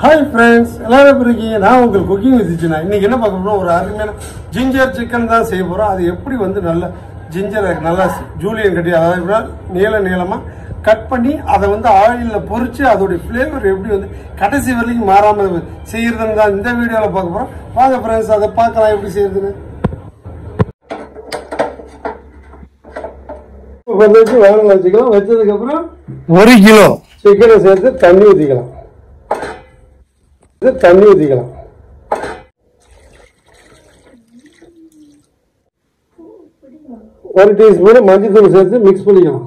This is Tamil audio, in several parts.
Hi friends, எல்லாரும் எப்படி இருக்கீங்க? நான் உங்கள் குக்கிங் வித் ஜினா. இன்னைக்கு என்ன பார்க்க போறோம்? ஒரு அருமையான ஜிஞ்சர் சிக்கன் தான் செய்ய போறோம். அது எப்படி வந்து நல்ல ஜிஞ்சர் நல்லா ஜூலியன் கட்டி அதாவது நீளமா கட் பண்ணி அதை வந்து ஆயில்ல பொரிச்சு அதோட ஃப்ளேவர் எப்படி வந்து கடைசி வரைக்கும் மாறாம செய்யறதுன்னு தான் இந்த வீடியோல பார்க்க போறோம். வாங்க ஃப்ரெண்ட்ஸ், அதை பார்க்கலாம் எப்படி செய்யறதுன்னு. வச்சு வேலை வச்சுக்கலாம். வச்சதுக்கு அப்புறம் 1 கிலோ சிக்கனை சேர்த்து தண்ணி ஊற்றிக்கலாம். தண்ணி ஊற்றிக்கலாம். ஒரு டீஸ்பூன் மஞ்சத்தூள் சேர்த்து மிக்ஸ் பண்ணிக்கலாம்.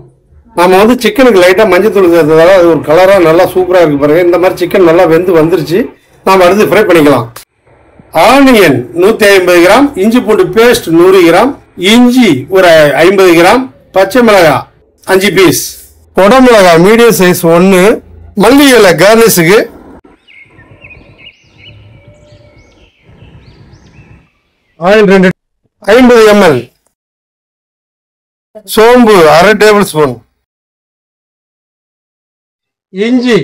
நம்ம வந்து சிக்கனுக்கு லைட்டா மஞ்சத்தூள் சேர்த்ததால அது ஒரு கலரா நல்லா சூப்பரா இருக்கு பாருங்க. இந்த மாதிரி சிக்கன் நல்லா வெந்து வந்துருச்சு. நாம அடுத்து ஃப்ரை பண்ணிக்கலாம். ஆனியன் 150 கிராம், இஞ்சி பூண்டு பேஸ்ட் 100 கிராம், இஞ்சி ஒரு 50 கிராம், பச்சை மிளகாய் 5 பீஸ், குடமிளகாய் மீடியம் சைஸ் 1, மல்லி இலை கார்னிஷுக்கு, ஆயில் 50 ml, சோம்பு 1/2 டேபிள் ஸ்பூன், இஞ்சி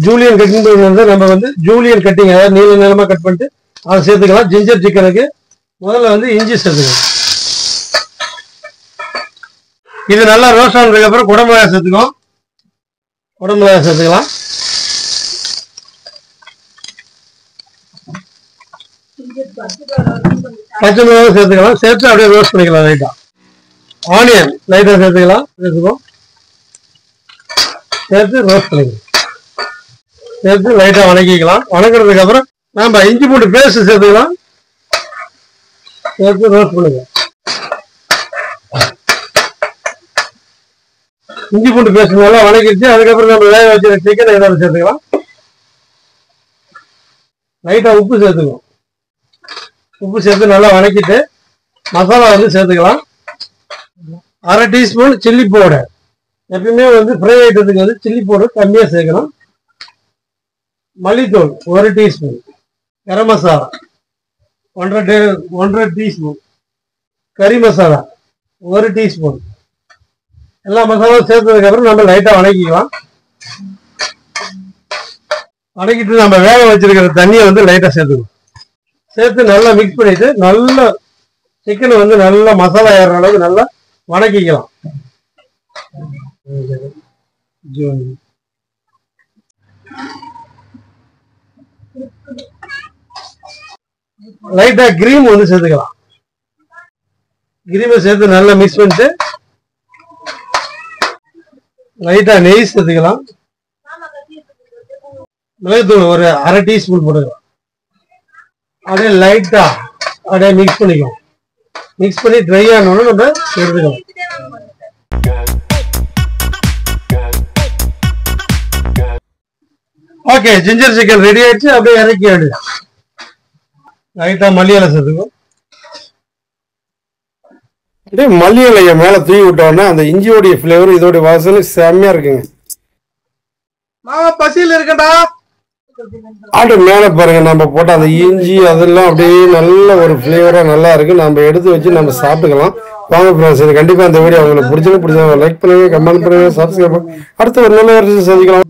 ஜூலியன் கட்டிங் வந்து நம்ம வந்து ஜூலியன் கட்டிங் அதாவது நீளமா கட் பண்ணிட்டு அதை சேர்த்துக்கலாம். ஜிஞ்சர் சிக்கனுக்கு முதல்ல வந்து இஞ்சி சேர்த்துக்கலாம். இது நல்லா ரோஸ்ட் ஆனதுக்கு அப்புறம் குடமிளகாய் சேர்த்துக்கலாம். பச்சை மிளகாய் சேர்த்துக்கலாம். சேர்த்து அப்படியே ரோஸ்ட் பண்ணிக்கலாம். லைட்டா ஆனியன் லைட்டா சேர்த்துக்கலாம். சேர்த்து ரோஸ்ட் பண்ணிக்கலாம். சேர்த்து லைட்டா வணக்கிக்கலாம். வணக்கிறதுக்கு அப்புறம் நம்ம இஞ்சி பூண்டு பேஸ்ட் சேர்த்துக்கலாம். சேர்த்து ரோஸ்ட் பண்ணிக்கலாம். இஞ்சி பூண்டு பேஸ்ட் நல்லா வணக்கிடுச்சு. அதுக்கப்புறம் நம்ம வேக வச்சுருக்க சிக்கன் இதோட சேர்த்துக்கலாம். லைட்டா உப்பு சேர்த்துக்கலாம். உப்பு சேர்த்து நல்லா வணக்கிட்டு மசாலா வந்து சேர்த்துக்கலாம். 1/2 டீஸ்பூன் சில்லி பவுடர். எப்பயுமே வந்து ஃப்ரை ஐட்டத்துக்கு வந்து சில்லி பவுடர் கம்மியாக சேர்க்கணும். மல்லித்தூள் 1 டீஸ்பூன், கரம் மசாலா 1/2 டீஸ்பூன், கறி மசாலா 1 டீஸ்பூன். எல்லா மசாலாவும் சேர்த்ததுக்கு அப்புறம் நம்ம லைட்டா வணக்கிக்கலாம். வணக்கிட்டு நம்ம வேக வச்சிருக்கிற தண்ணியை வந்து லைட்டா சேர்த்துக்கலாம். சேர்த்து நல்லா மிக்ஸ் பண்ணிட்டு நல்லா சிக்கனை வந்து நல்லா மசாலா ஏறுற அளவுக்கு நல்லா வணக்கிக்கலாம். லைட்டா கிரீம் வந்து சேர்த்துக்கலாம். கிரீமை சேர்த்து நல்லா மிக்ஸ் பண்ணிட்டு லைட்டா நெய் சேர்த்துக்கலாம். மிளகுத்தூள் ஒரு 1/2 டீஸ்பூன் போட்டுக்கலாம். அப்படியே லைட்டா அப்படியே மிக்ஸ் பண்ணிக்கலாம். மிக்ஸ் பண்ணி ட்ரை ஆனோன்னு நம்ம எடுத்துக்கலாம். ஓகே, ஜிஞ்சர் சிக்கன் ரெடி ஆயிடுச்சு. அப்படியே இறக்கி வேண்டியதான். லைட்டா மல்லி இலை சேர்த்துக்கும். அப்படியே மல்லி இலையை மேல தூவி விட்டோன்னா அந்த இஞ்சியோடைய ஃபிளேவர் இதோடைய வாசனை செம்மையா இருக்குங்க. மாமா பசியில் இருக்கண்டா. ஆட்டு மேல பாருங்க, நம்ம போட்ட அந்த இஞ்சி அதெல்லாம் அப்படியே நல்ல ஒரு ஃபிளேவரா நல்லா இருக்கு. நம்ம எடுத்து வச்சு நம்ம சாப்பிட்டுக்கலாம். வாங்க ஃப்ரெண்ட்ஸ், கண்டிப்பா இந்த வீடியோ உங்களுக்கு பிடிச்சா லைக் பண்ணுங்க, கமெண்ட் பண்ணுங்க, சப்ஸ்கிரைப் பண்ணுங்க. அடுத்த ஒரு நல்ல சந்திக்கலாம்.